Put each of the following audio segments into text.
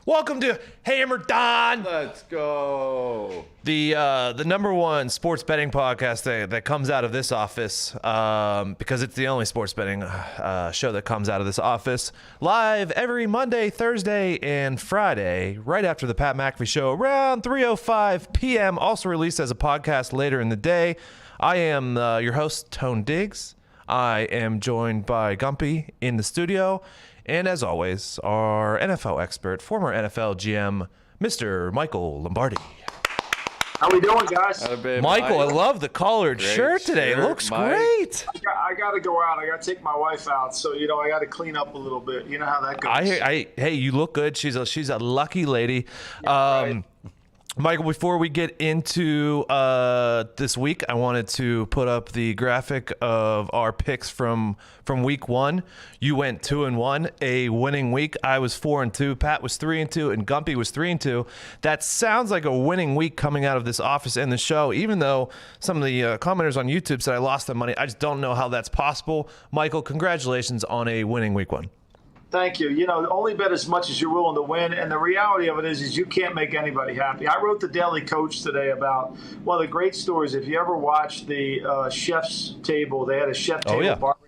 Welcome to Hammer Dahn. Let's go. The number one sports betting podcast that comes out of this office, because it's the only sports betting show that comes out of this office, live every Monday, Thursday, and Friday, right after the Pat McAfee show, around 3:05 p.m., also released as a podcast later in the day. I am your host, Tone Diggs. I am joined by Gumpy in the studio. And as always, our NFL expert, former NFL GM, Mr. Michael Lombardi. How we doing, guys? Michael, I love the collared shirt today. It looks great. I got to go out. I got to take my wife out, so I got to clean up a little bit. You know how that goes. Hey, you look good. She's a lucky lady. Yeah, right. Michael, before we get into this week, I wanted to put up the graphic of our picks from week one. You went 2-1, a winning week. I was 4-2. Pat was 3-2, and Gumpy was 3-2. That sounds like a winning week coming out of this office and the show, even though some of the commenters on YouTube said I lost the money. I just don't know how that's possible. Michael, congratulations on a winning week one. Thank you. Only bet as much as you're willing to win. And the reality of it is you can't make anybody happy. I wrote the Daily Coach today about one of the great stories. If you ever watched the Chef's Table, they had a Chef Table barbecue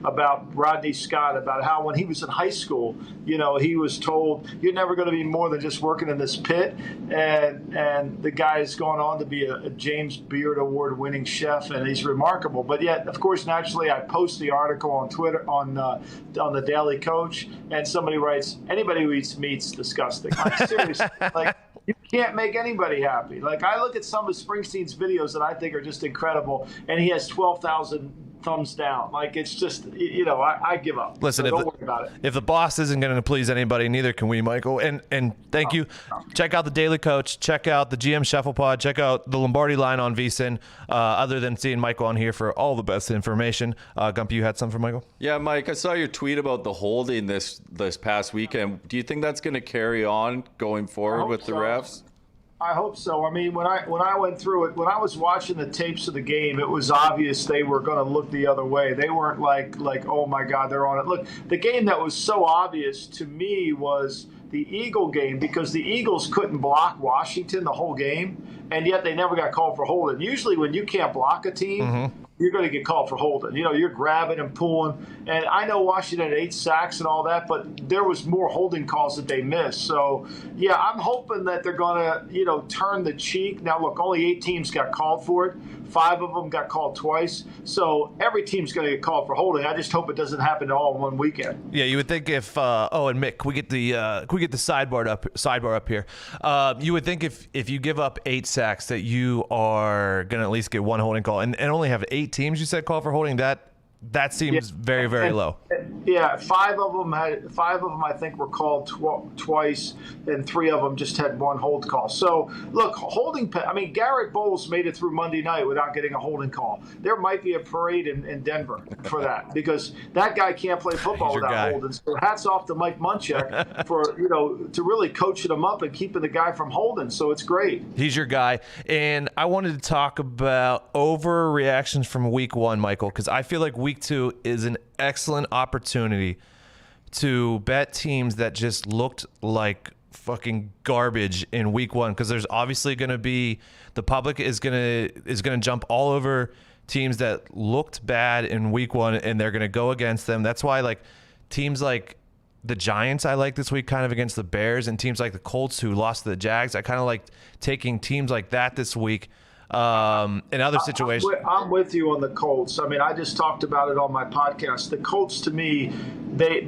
about Rodney Scott, about how when he was in high school, he was told, you're never going to be more than just working in this pit. And the guy has gone on to be a James Beard Award winning chef, and he's remarkable. But yet, of course, naturally, I post the article on Twitter on the Daily Coach, and somebody writes, anybody who eats meat's disgusting. Like, seriously, you can't make anybody happy. Like, I look at some of Springsteen's videos that I think are just incredible, and he has 12,000 thumbs down. Like, it's just, I give up. Listen, so don't worry about it. If the boss isn't going to please anybody, neither can we, Michael. And thank you. Check out the Daily Coach. Check out the GM Shuffle Pod. Check out the Lombardi line on VSiN. Other than seeing Michael on here for all the best information. Gumpy, you had some for Michael? Yeah, Mike, I saw your tweet about the holding this past weekend. Do you think that's going to carry on going forward with the refs? I hope so. I mean, when I went through it, when I was watching the tapes of the game, it was obvious they were going to look the other way. They weren't like, oh my God, they're on it. Look, the game that was so obvious to me was the Eagle game, because the Eagles couldn't block Washington the whole game, and yet they never got called for holding. Usually when you can't block a team, you're going to get called for holding. You're grabbing and pulling. And I know Washington had 8 sacks and all that, but there was more holding calls that they missed. So, yeah, I'm hoping that they're going to, turn the cheek. Now, look, only 8 teams got called for it. 5 of them got called twice. So every team's going to get called for holding. I just hope it doesn't happen all in one weekend. Yeah, you would think if and Mick, we get the sidebar up here. You would think if you give up 8 sacks that you are going to at least get one holding call, and only have 8 teams you said call for holding. That seems very, very low. Yeah, 5 of them I think were called twice, and 3 of them just had one hold call. So look, Garrett Bowles made it through Monday night without getting a holding call. There might be a parade in Denver for that, because that guy can't play football without holding. So hats off to Mike Munchak for to really coaching him up and keeping the guy from holding. So it's great. He's your guy. And I wanted to talk about overreactions from week one, Michael, because I feel like week 2 is an excellent opportunity to bet teams that just looked like fucking garbage in week 1, because there's obviously going to be, the public is going to jump all over teams that looked bad in week 1, and they're going to go against them. That's why, like, teams like the Giants I like this week kind of against the Bears, and teams like the Colts who lost to the Jags, I kind of like taking teams like that this week. In other situations, I'm with you on the Colts. I mean, I just talked about it on my podcast. The Colts, to me, they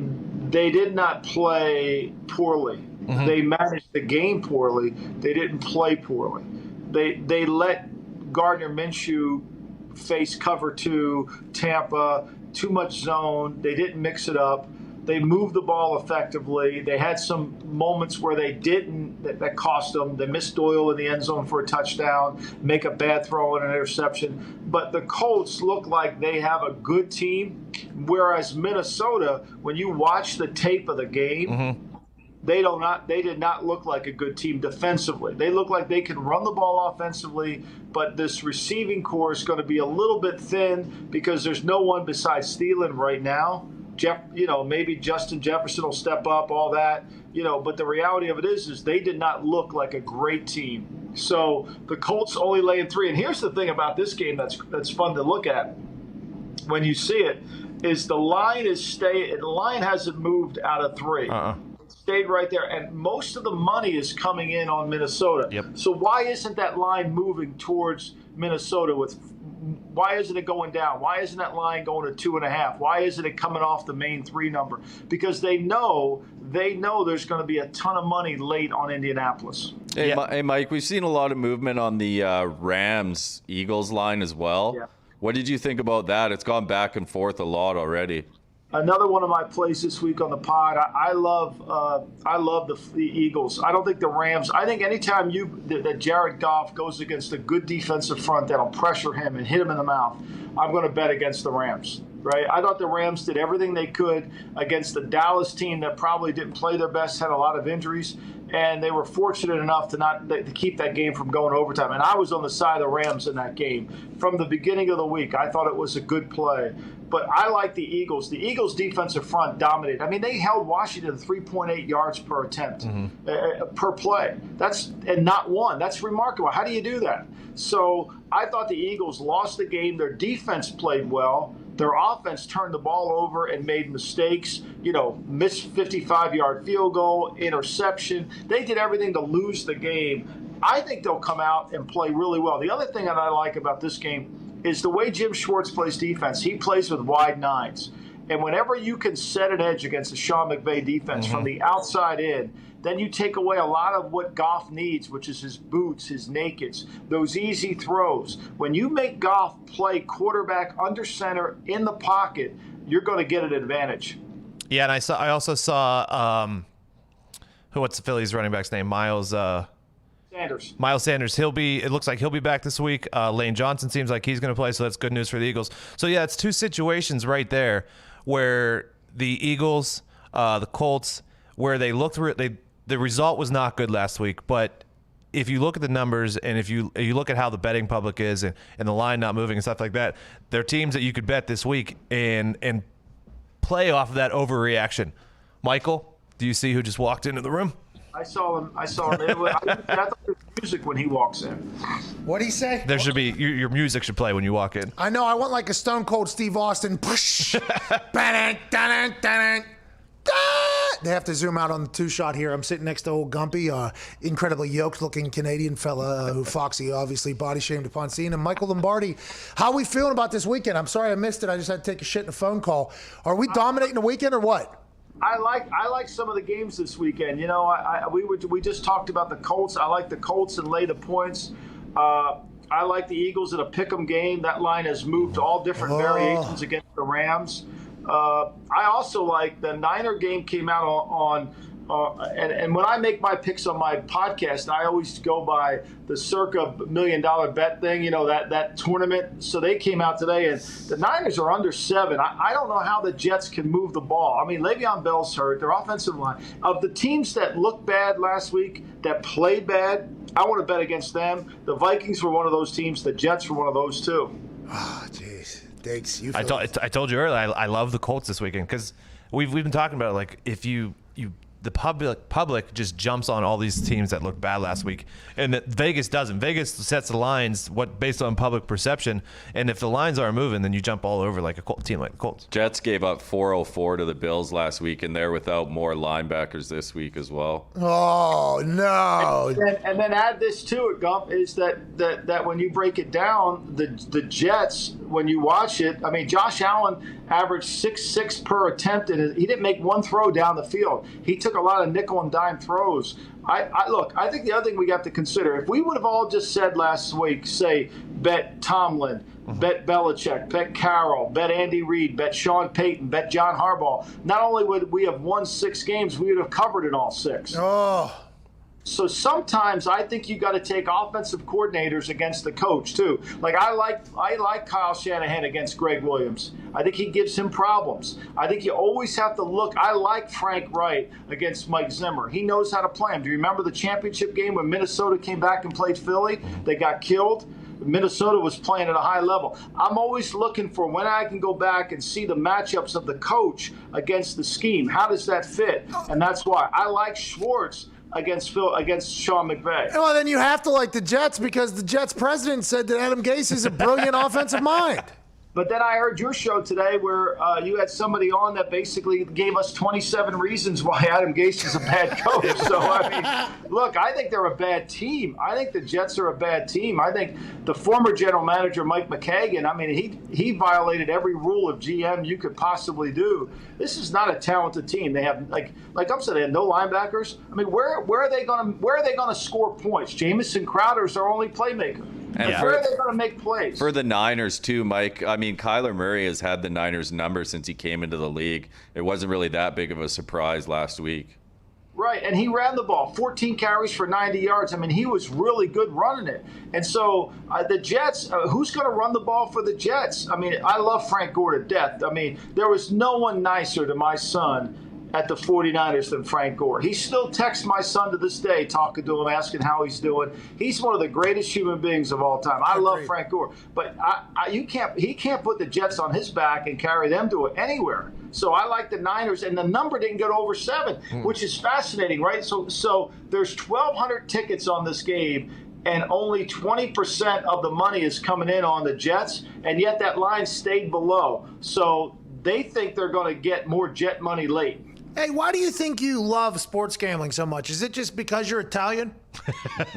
did not play poorly. They managed the game poorly. They didn't play poorly. They let Gardner Minshew face cover 2, Tampa, too much zone. They didn't mix it up. They moved the ball effectively. They had some moments where they didn't, that cost them. They missed Doyle in the end zone for a touchdown, make a bad throw and an interception. But the Colts look like they have a good team, whereas Minnesota, when you watch the tape of the game, they did not look like a good team defensively. They look like they can run the ball offensively, but this receiving core is going to be a little bit thin because there's no one besides Thielen right now. Maybe Justin Jefferson will step up, all that. But the reality of it is they did not look like a great team. So the Colts only laying 3. And here's the thing about this game that's fun to look at when you see it, is the line hasn't moved out of 3. It stayed right there, and most of the money is coming in on Minnesota. Yep. So why isn't that line moving towards Minnesota? Why isn't it going down? Why isn't that line going to 2.5? Why isn't it coming off the main 3 number? Because they know there's going to be a ton of money late on Indianapolis. Hey, Mike, we've seen a lot of movement on the Rams-Eagles line as well. Yeah. What did you think about that? It's gone back and forth a lot already. Another one of my plays this week on the pod. I love the Eagles. I don't think the Rams. I think anytime that Jared Goff goes against a good defensive front that'll pressure him and hit him in the mouth, I'm going to bet against the Rams. Right? I thought the Rams did everything they could against the Dallas team that probably didn't play their best, had a lot of injuries, and they were fortunate enough to keep that game from going overtime. And I was on the side of the Rams in that game from the beginning of the week. I thought it was a good play. But I like the Eagles. The Eagles' defensive front dominated. I mean, they held Washington to 3.8 yards per attempt per play. And not one. That's remarkable. How do you do that? So I thought the Eagles lost the game. Their defense played well. Their offense turned the ball over and made mistakes, missed 55-yard field goal, interception. They did everything to lose the game. I think they'll come out and play really well. The other thing that I like about this game is the way Jim Schwartz plays defense. He plays with wide nines. And whenever you can set an edge against the Sean McVay defense from the outside in, then you take away a lot of what Goff needs, which is his boots, his nakeds, those easy throws. When you make Goff play quarterback under center in the pocket, you're going to get an advantage. Yeah, and I also saw what's the Phillies running back's name? Miles Sanders. It looks like he'll be back this week. Lane Johnson seems like he's going to play, so that's good news for the Eagles. So yeah, it's 2 situations right there where the Eagles, the Colts, where they looked the result was not good last week, but if you look at the numbers and if you look at how the betting public is and the line not moving and stuff like that, they're teams that you could bet this week and play off of that overreaction. Michael, do you see who just walked into the room? I saw him. I thought there's music when he walks in. What'd he say? There should be your music should play when you walk in. I know. I want like a Stone Cold Steve Austin. Push. They have to zoom out on the 2-shot here. I'm sitting next to old Gumpy, incredibly yoked-looking Canadian fella who Foxy obviously body-shamed upon seeing him. Michael Lombardi, how are we feeling about this weekend? I'm sorry I missed it. I just had to take a shit in a phone call. Are we dominating the weekend or what? I like some of the games this weekend. We just talked about the Colts. I like the Colts and lay the points. I like the Eagles in a pick'em game. That line has moved to all different variations against the Rams. I also like the Niner game came out on and when I make my picks on my podcast, I always go by the circa $1 million bet thing, that tournament. So they came out today, and the Niners are under 7. I don't know how the Jets can move the ball. I mean, Le'Veon Bell's hurt. Their offensive line. Of the teams that looked bad last week, that played bad, I want to bet against them. The Vikings were one of those teams. The Jets were one of those too. Oh, jeez. Thanks. I told you earlier, I love the Colts this weekend because we've been talking about it, like if the public just jumps on all these teams that looked bad last week, and that Vegas doesn't. Vegas sets the lines based on public perception, and if the lines aren't moving, then you jump all over like a team like the Colts. Jets gave up 404 to the Bills last week, and they're without more linebackers this week as well. Oh no! And then add this to it, Gump, is that when you break it down, the Jets, when you watch it, I mean, Josh Allen averaged 6.6 per attempt, and he didn't make one throw down the field. He took a lot of nickel and dime throws. I think the other thing we have to consider, if we would have all just said last week, say, bet Tomlin, bet Belichick, bet Carroll, bet Andy Reid, bet Sean Payton, bet John Harbaugh, not only would we have won 6 games, we would have covered it all 6. Oh. So sometimes I think you got to take offensive coordinators against the coach too. Like I like Kyle Shanahan against Greg Williams. I think he gives him problems. I think you always have to look. I like Frank Wright against Mike Zimmer. He knows how to play him. Do you remember the championship game when Minnesota came back and played Philly? They got killed. Minnesota was playing at a high level. I'm always looking for when I can go back and see the matchups of the coach against the scheme. How does that fit? And that's why I like Schwartz against Sean McVay. Well, then you have to like the Jets because the Jets president said that Adam Gase is a brilliant offensive mind. But then I heard your show today where you had somebody on that basically gave us 27 reasons why Adam Gase is a bad coach. So, I mean, look, I think they're a bad team. I think the Jets are a bad team. I think the former general manager, Mike McCagan, I mean, he violated every rule of GM you could possibly do. This is not a talented team. They have, like I'm saying, they have no linebackers. I mean, where are they going to score points? Jamison Crowder is their only playmaker. And where are they going to make plays? For the Niners, too, Mike, I mean, Kyler Murray has had the Niners number since he came into the league. It wasn't really that big of a surprise last week. Right, and he ran the ball, 14 carries for 90 yards. I mean, he was really good running it. And so the Jets, who's going to run the ball for the Jets? I mean, I love Frank Gore to death. I mean, there was no one nicer to my son at the 49ers than Frank Gore. He still texts my son to this day, talking to him, asking how he's doing. He's one of the greatest human beings of all time. I love Frank Gore, but he can't put the Jets on his back and carry them to anywhere. So I like the Niners, and the number didn't get over 7, which is fascinating, right? So there's 1,200 tickets on this game, and only 20% of the money is coming in on the Jets, and yet that line stayed below. So they think they're going to get more Jet money late. Hey, why do you think you love sports gambling so much? Is it just because you're Italian?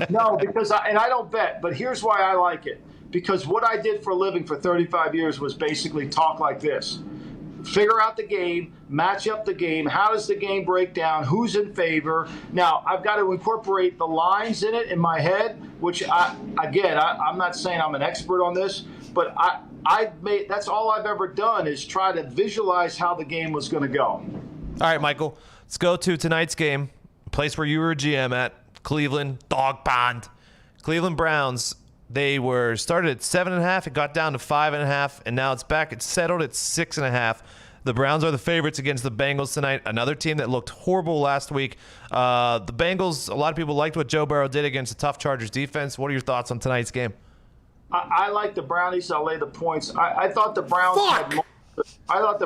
No, because I don't bet, but here's why I like it. Because what I did for a living for 35 years was basically talk like this. Figure out the game, match up the game, how does the game break down, who's in favor. Now, I've got to incorporate the lines in it in my head, which, I'm not saying I'm an expert on this, but that's all I've ever done is try to visualize how the game was going to go. All right, Michael, let's go to tonight's game, a place where you were a GM at, Cleveland, Dog Pond. Cleveland Browns, they were started at 7.5, it got down to 5.5, and now it's back. It's settled at 6.5. The Browns are the favorites against the Bengals tonight, another team that looked horrible last week. The Bengals, a lot of people liked what Joe Burrow did against the tough Chargers defense. What are your thoughts on tonight's game? I like the Brownies. I'll lay the points. I thought the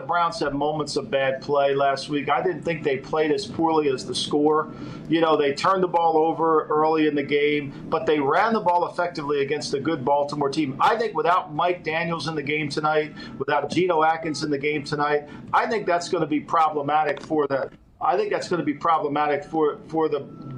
Browns had moments of bad play last week. I didn't think they played as poorly as the score. You know, they turned the ball over early in the game, but they ran the ball effectively against a good Baltimore team. I think without Mike Daniels in the game tonight, without Geno Atkins in the game tonight, I think that's going to be problematic for the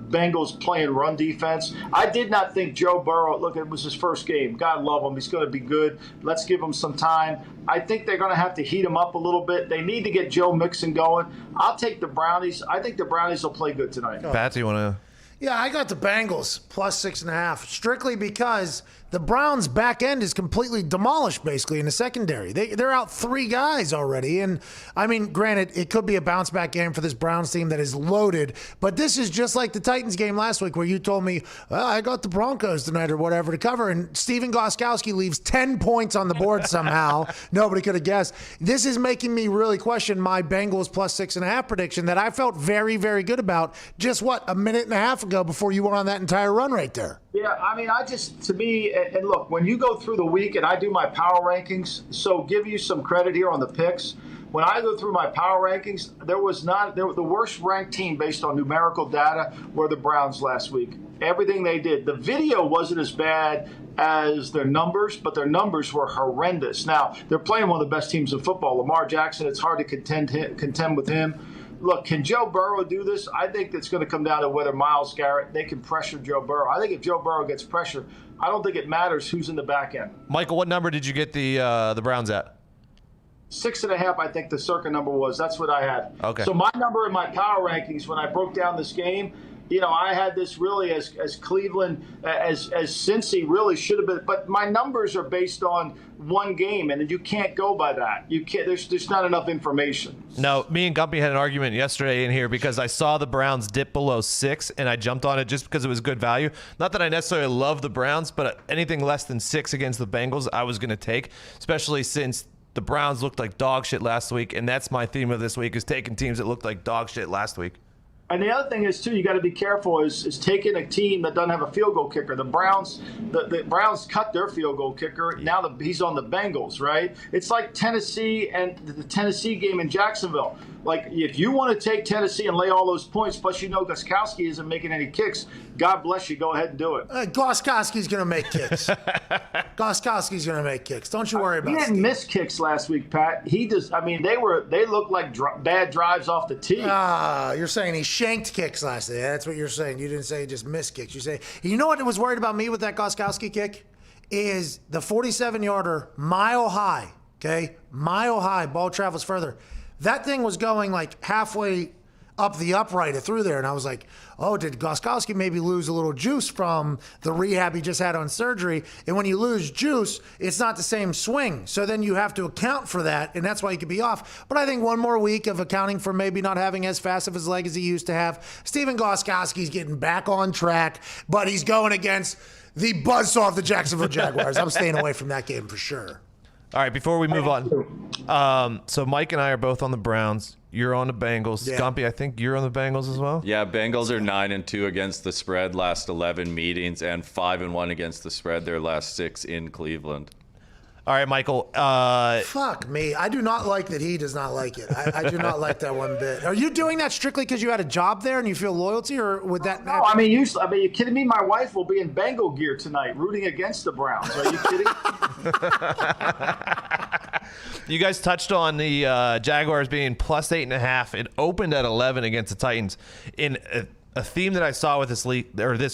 Bengals playing run defense. I did not think Joe Burrow, look, it was his first game. God love him. He's going to be good. Let's give him some time. I think they're going to have to heat him up a little bit. They need to get Joe Mixon going. I'll take the Brownies. I think the Brownies will play good tonight. Pat, do you want to? Yeah, I got the Bengals plus 6.5, strictly because the Browns' back end is completely demolished, basically, in the secondary. They're out 3 guys already. And, I mean, granted, it could be a bounce-back game for this Browns team that is loaded, but this is just like the Titans game last week where you told me, well, I got the Broncos tonight or whatever to cover, and Steven Gostkowski leaves 10 points on the board somehow. Nobody could have guessed. This is making me really question my Bengals plus 6.5 prediction that I felt very, very good about just, a minute and a half ago before you went on that entire run right there. Yeah, I mean, to me, and look, when you go through the week, and I do my power rankings, so give you some credit here on the picks. When I go through my power rankings, the worst ranked team based on numerical data were the Browns last week. Everything they did. The video wasn't as bad as their numbers, but their numbers were horrendous. Now, they're playing one of the best teams in football. Lamar Jackson, it's hard to contend with him. Look, can Joe Burrow do this? I think it's going to come down to whether Myles Garrett, they can pressure Joe Burrow. I think if Joe Burrow gets pressure, I don't think it matters who's in the back end. Michael, what number did you get the Browns at? 6.5, I think the circa number was. That's what I had. Okay. So my number in my power rankings when I broke down this game, you know, I had this really as Cleveland, as Cincy really should have been. But my numbers are based on one game, and you can't go by that. You can't. There's not enough information. No, me and Gumpy had an argument yesterday in here because I saw the Browns dip below 6, and I jumped on it just because it was good value. Not that I necessarily love the Browns, but anything less than 6 against the Bengals, I was going to take, especially since the Browns looked like dog shit last week, and that's my theme of this week is taking teams that looked like dog shit last week. And the other thing is too, you got to be careful is taking a team that doesn't have a field goal kicker. The Browns cut their field goal kicker. Now he's on the Bengals, right? It's like Tennessee and the Tennessee game in Jacksonville. Like, if you want to take Tennessee and lay all those points, plus Gostkowski isn't making any kicks, God bless you. Go ahead and do it. Gostkowski's going to make kicks. Gostkowski's going to make kicks. Don't you worry about it. He didn't miss kicks last week, Pat. He just, they looked like bad drives off the tee. You're saying he shanked kicks last day. That's what you're saying. You didn't say he just missed kicks. You say, you know what was worried about me with that Gostkowski kick? Is the 47-yarder mile high, okay? Mile high, ball travels further. That thing was going like halfway up the upright through there, and I was like, oh, did Gostkowski maybe lose a little juice from the rehab he just had on surgery? And when you lose juice, it's not the same swing. So then you have to account for that, and that's why he could be off. But I think one more week of accounting for maybe not having as fast of his leg as he used to have. Stephen Gostkowski's getting back on track, but he's going against the buzzsaw of the Jacksonville Jaguars. I'm staying away from that game for sure. All right, before we move on, so Mike and I are both on the Browns. You're on the Bengals. Yeah. Gumpy, I think you're on the Bengals as well? Yeah, Bengals are 9-2 against the spread last 11 meetings and 5-1 against the spread their last 6 in Cleveland. All right, Michael. Fuck me. I do not like that he does not like it. I do not like that one bit. Are you doing that strictly because you had a job there and you feel loyalty, or would that No, I mean, you kidding me? My wife will be in Bengal gear tonight rooting against the Browns. Are you kidding? You guys touched on the Jaguars being plus 8.5. It opened at 11 against the Titans. In a theme that I saw with this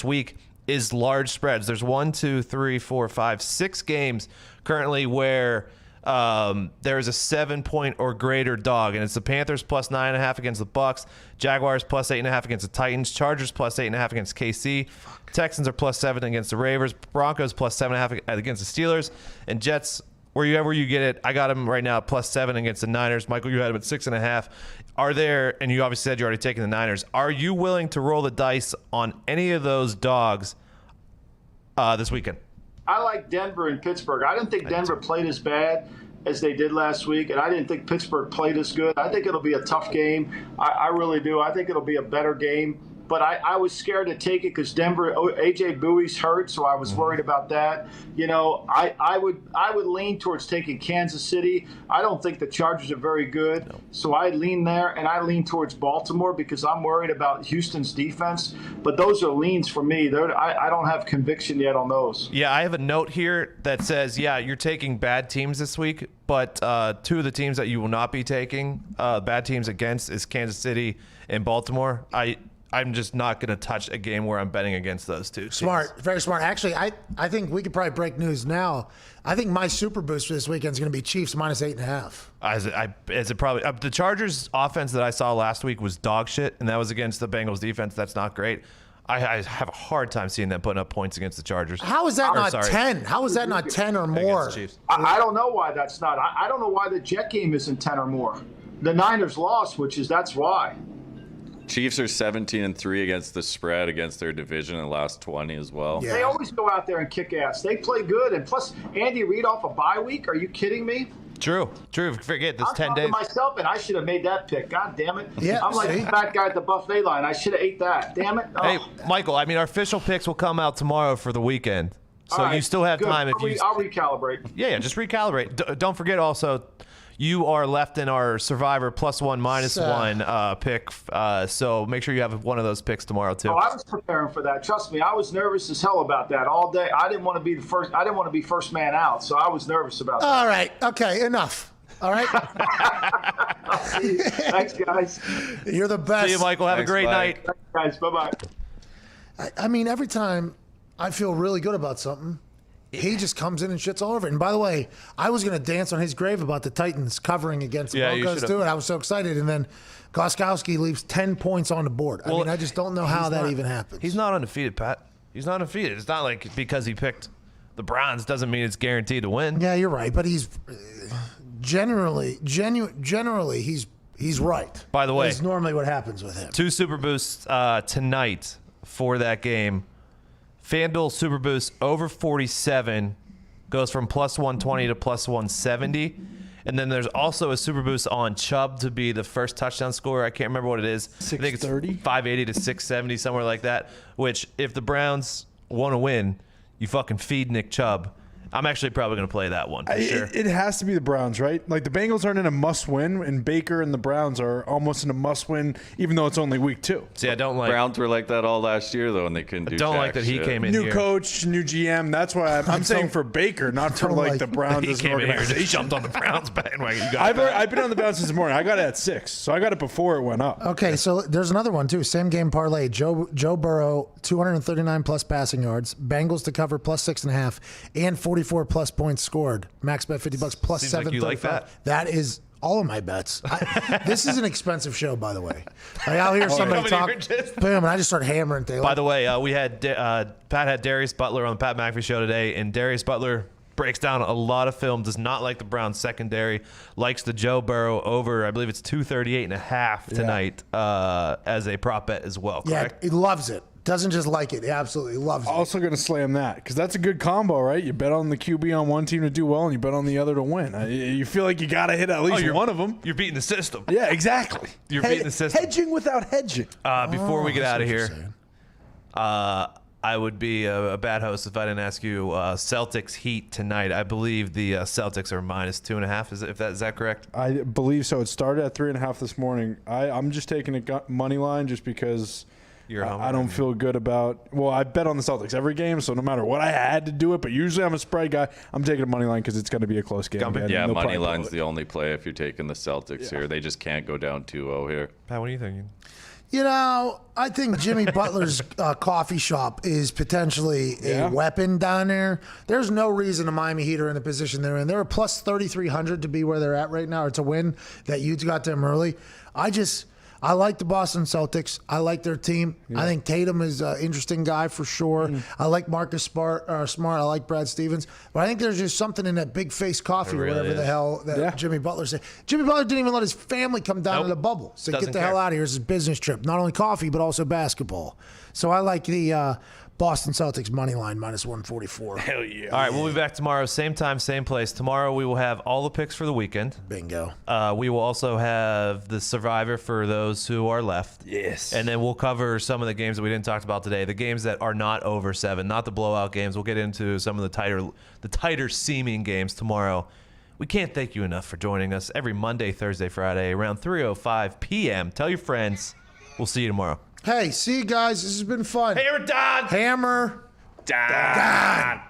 week is large spreads. There's 6 games currently where there's a 7-point or greater dog, and it's the Panthers plus 9.5 against the Bucks, Jaguars plus 8.5 against the Titans, Chargers plus 8.5 against KC, Texans are plus 7 against the Ravens, Broncos plus 7.5 against the Steelers, and Jets, wherever you get it, I got them right now at plus 7 against the Niners. Michael, you had them at 6.5. Are there, and you obviously said you're already taking the Niners, are you willing to roll the dice on any of those dogs this weekend? I like Denver and Pittsburgh. I didn't think Denver played as bad as they did last week, and I didn't think Pittsburgh played as good. I think it'll be a tough game. I really do. I think it'll be a better game. But I was scared to take it because Denver, A.J. Bowie's hurt, so I was worried about that. You know, I would lean towards taking Kansas City. I don't think the Chargers are very good, so I lean there, and I lean towards Baltimore because I'm worried about Houston's defense. But those are leans for me. I don't have conviction yet on those. Yeah, I have a note here that says, yeah, you're taking bad teams this week, but 2 of the teams that you will not be taking bad teams against is Kansas City and Baltimore. I'm just not going to touch a game where I'm betting against those 2 teams. Smart, very smart. Actually, I think we could probably break news now. I think my super boost for this weekend is going to be Chiefs minus 8.5. Is it probably the Chargers offense that I saw last week was dog shit, and that was against the Bengals defense. That's not great. I have a hard time seeing them putting up points against the Chargers. How is that not 10? How is that not 10 or more? I don't know why that's not. I don't know why the Jet game isn't 10 or more. The Niners lost, that's why. Chiefs are 17-3 against the spread against their division in the last 20 as well. Yeah. They always go out there and kick ass. They play good, and plus Andy Reid off a bye week. Are you kidding me? True. Forget this. I'm 10 days. Myself, and I should have made that pick. God damn it! Yeah, I'm like the fat guy at the buffet line. I should have ate that. Damn it! Oh. Hey, Michael. I mean, our official picks will come out tomorrow for the weekend, so right, you still have good. time if I'll recalibrate. Yeah, just recalibrate. Don't forget also. You are left in our Survivor +1 -1 pick, so make sure you have one of those picks tomorrow too. Oh, I was preparing for that. Trust me, I was nervous as hell about that all day. I didn't want to be the first. I didn't want to be first man out, so I was nervous about that. All right, okay, enough. All right. Thanks, guys. You're the best. See you, Michael. Have a great night. Thanks, guys. Bye bye. I mean, every time I feel really good about something, he just comes in and shits all over it. And by the way, I was going to dance on his grave about the Titans covering against the Broncos too, and I was so excited. And then Gostkowski leaves 10 points on the board. I mean, I just don't know how that even happens. He's not undefeated, Pat. He's not undefeated. It's not like because he picked the Browns doesn't mean it's guaranteed to win. Yeah, you're right. But he's generally he's right. By the way, that's normally what happens with him. 2 Super Boosts tonight for that game. FanDuel Super Boost over 47 goes from +120 to +170. And then there's also a super boost on Chubb to be the first touchdown scorer. I can't remember what it is. I think it's 580 to 670, somewhere like that. Which, if the Browns want to win, you fucking feed Nick Chubb. I'm actually probably going to play that one for sure. It has to be the Browns, right? Like the Bengals aren't in a must-win, and Baker and the Browns are almost in a must-win, even though it's only week 2. See, I don't like Browns were like that all last year though, and they couldn't do. don't jack like that he shit. came in New here. coach, new GM. That's why I'm saying for Baker, not for like the Browns He as an came in here and organization. he jumped on the Browns bandwagon. You got I've been on the Browns since the morning. I got it at 6, so I got it before it went up. Okay, so there's another one too. Same game parlay. Joe Burrow, 239 plus passing yards. Bengals to cover plus 6.5 and 44 plus points scored. Max bet $50 plus Seems like you like 735. That is all of my bets. This is an expensive show, by the way. Like, I'll hear somebody talk, boom, and I just start hammering things. By the way, we had Pat had Darius Butler on the Pat McAfee show today, and Darius Butler breaks down a lot of film, does not like the Browns secondary, likes the Joe Burrow over, I believe it's 238.5 tonight as a prop bet as well, correct? Yeah, he loves it. Doesn't just like it. He absolutely loves it. Also going to slam that because that's a good combo, right? You bet on the QB on one team to do well, and you bet on the other to win. You feel like you got to hit at least one of them. You're beating the system. Yeah, exactly. You're beating the system. Hedging without hedging. Before we get out of here, saying. I would be a bad host if I didn't ask you Celtics Heat tonight. I believe the Celtics are minus 2.5. Is that correct? I believe so. It started at 3.5 this morning. I'm just taking a money line just because I don't feel good about. Well, I bet on the Celtics every game, so no matter what, I had to do it. But usually I'm a spread guy. I'm taking a money line because it's going to be a close game. Again, Yeah, they'll money probably line's blow it. the only play if you're taking the Celtics here. They just can't go down 2-0 here. Pat, what are you thinking? You know, I think Jimmy Butler's coffee shop is potentially a weapon down there. There's no reason the Miami Heat are in the position they're in. They're plus 3,300 to be where they're at right now, or to win. That Utes got them early. I like the Boston Celtics. I like their team. Yeah. I think Tatum is an interesting guy for sure. I like Marcus Smart. I like Brad Stevens. But I think there's just something in that big face coffee or whatever the hell that Jimmy Butler said. Jimmy Butler didn't even let his family come down to the bubble. So get the hell out of here. It's his business trip. Not only coffee, but also basketball. So I like the Boston Celtics money line minus 144. Hell yeah. All right, we'll be back tomorrow, same time, same place. Tomorrow we will have all the picks for the weekend. Bingo. We will also have the Survivor for those who are left. Yes. And then we'll cover some of the games that we didn't talk about today, the games that are not over 7, not the blowout games. We'll get into some of the tighter seeming games tomorrow. We can't thank you enough for joining us every Monday, Thursday, Friday around 3:05 p.m. Tell your friends. We'll see you tomorrow. Hey, see you guys. This has been fun. Hammer Dahn! Hammer Dahn!